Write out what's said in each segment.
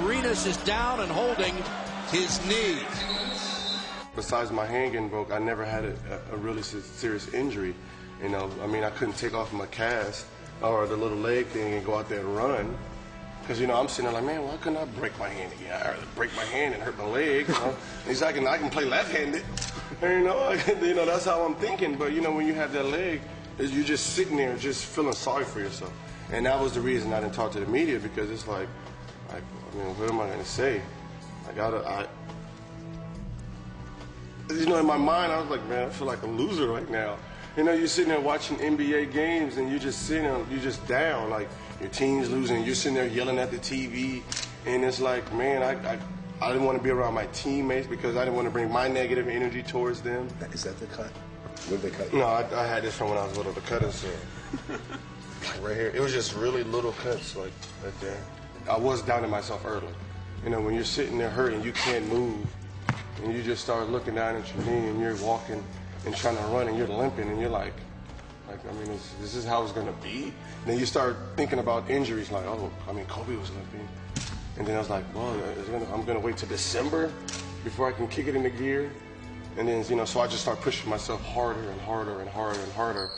Arenas is down and holding his knee. Besides my hand getting broke, I never had a really serious injury. You know, I mean, I couldn't take off my cast or the little leg thing and go out there and run. Because, you know, I'm sitting there like, man, why couldn't I break my hand again? I break my hand and hurt my leg, you know. He's like, I can play left-handed. And, you know, that's how I'm thinking. But, you know, when you have that leg, you're just sitting there just feeling sorry for yourself. And that was the reason I didn't talk to the media, because it's like I mean, what am I going to say? You know, in my mind, I was like, man, I feel like a loser right now. You know, you're sitting there watching NBA games and you're just sitting there, you're just down, like your team's losing, you're sitting there yelling at the TV, and it's like, man, I didn't want to be around my teammates because I didn't want to bring my negative energy towards them. Is that the cut? What did they cut you? No, I had this from when I was little. The cut is right here. It was just really little cuts, like right there. I was doubting myself early. You know, when you're sitting there hurting, you can't move, and you just start looking down at your knee, and you're walking and trying to run, and you're limping, and you're like I mean, this is how it's going to be? And then you start thinking about injuries, like, oh, I mean, Kobe was limping. And then I was like, well, I'm going to wait till December before I can kick it into gear. And then, you know, so I just start pushing myself harder and harder and harder and harder.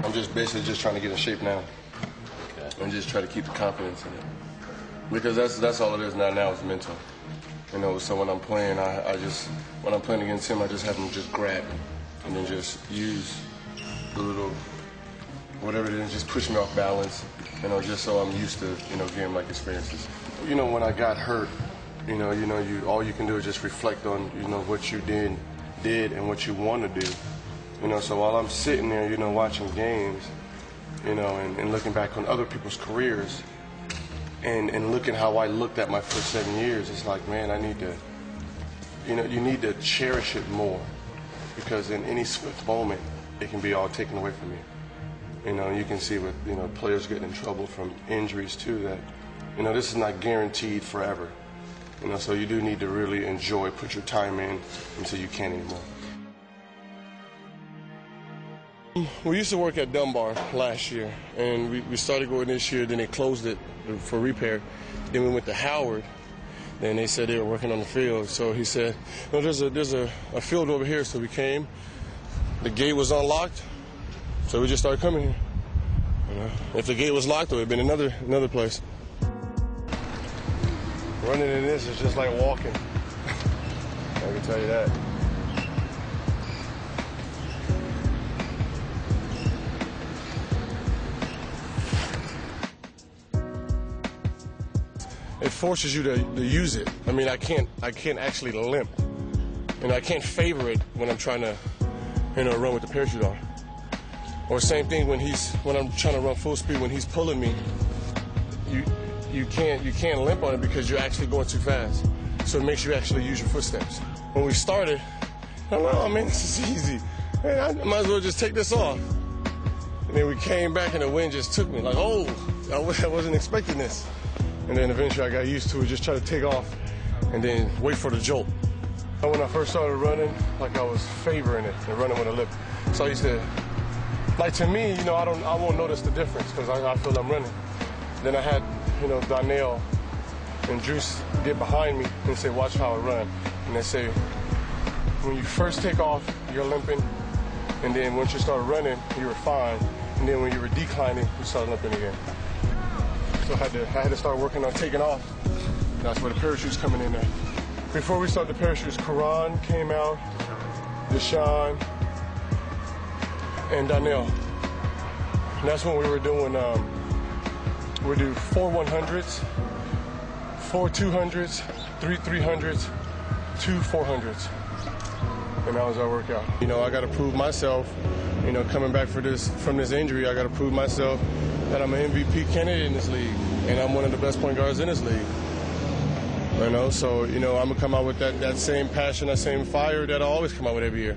I'm just basically just trying to get in shape now. Okay. And just try to keep the confidence in it. Because that's all it is now is mental. You know, so when I'm playing, when I'm playing against him, I just have him just grab me and then just use the little, whatever it is, just push me off balance, you know, just so I'm used to, you know, game-like experiences. You know, when I got hurt, you all you can do is just reflect on, you know, what you did and what you want to do. You know, so while I'm sitting there, you know, watching games, you know, and looking back on other people's careers, and looking how I looked at my first 7 years, it's like, man, I need to, you know, you need to cherish it more, because in any swift moment, it can be all taken away from you. You know, you can see with, you know, players getting in trouble from injuries too, that, you know, this is not guaranteed forever. You know, so you do need to really enjoy, put your time in until you can't anymore. We used to work at Dunbar last year, and we started going this year, then they closed it for repair. Then we went to Howard, then they said they were working on the field. So he said, no, there's a field over here. So we came, the gate was unlocked, so we just started coming here. You know, if the gate was locked, it would have been another place. Running in this is just like walking. I can tell you that. It forces you to use it. I mean, I can't actually limp, and I can't favor it when I'm trying to, you know, run with the parachute on. Or same thing when I'm trying to run full speed, when he's pulling me, you can't limp on it because you're actually going too fast. So it makes you actually use your footsteps. When we started, I'm like, oh man, this is easy. Man, I might as well just take this off. And then we came back and the wind just took me, like, oh, I wasn't expecting this. And then eventually I got used to it, just try to take off and then wait for the jolt. When I first started running, like I was favoring it and running with a lip. So I used to, like to me, you know, I won't notice the difference because I feel I'm running. Then I had, you know, Donnell and Juice get behind me and say, watch how I run. And they say, when you first take off, you're limping. And then once you start running, you were fine. And then when you were declining, you started limping again. So I had to start working on taking off. That's where the parachute's coming in there. Before we started the parachutes, Karan came out, Deshaun, and Donnell. And that's when we were doing, we do 4 100s, 4 200s, 3 300s, 2 400s. And that was our workout. You know, I got to prove myself, you know, coming back from this injury, I got to prove myself that I'm an MVP candidate in this league, and I'm one of the best point guards in this league. You know, so, you know, I'm going to come out with that same passion, that same fire that I always come out with every year.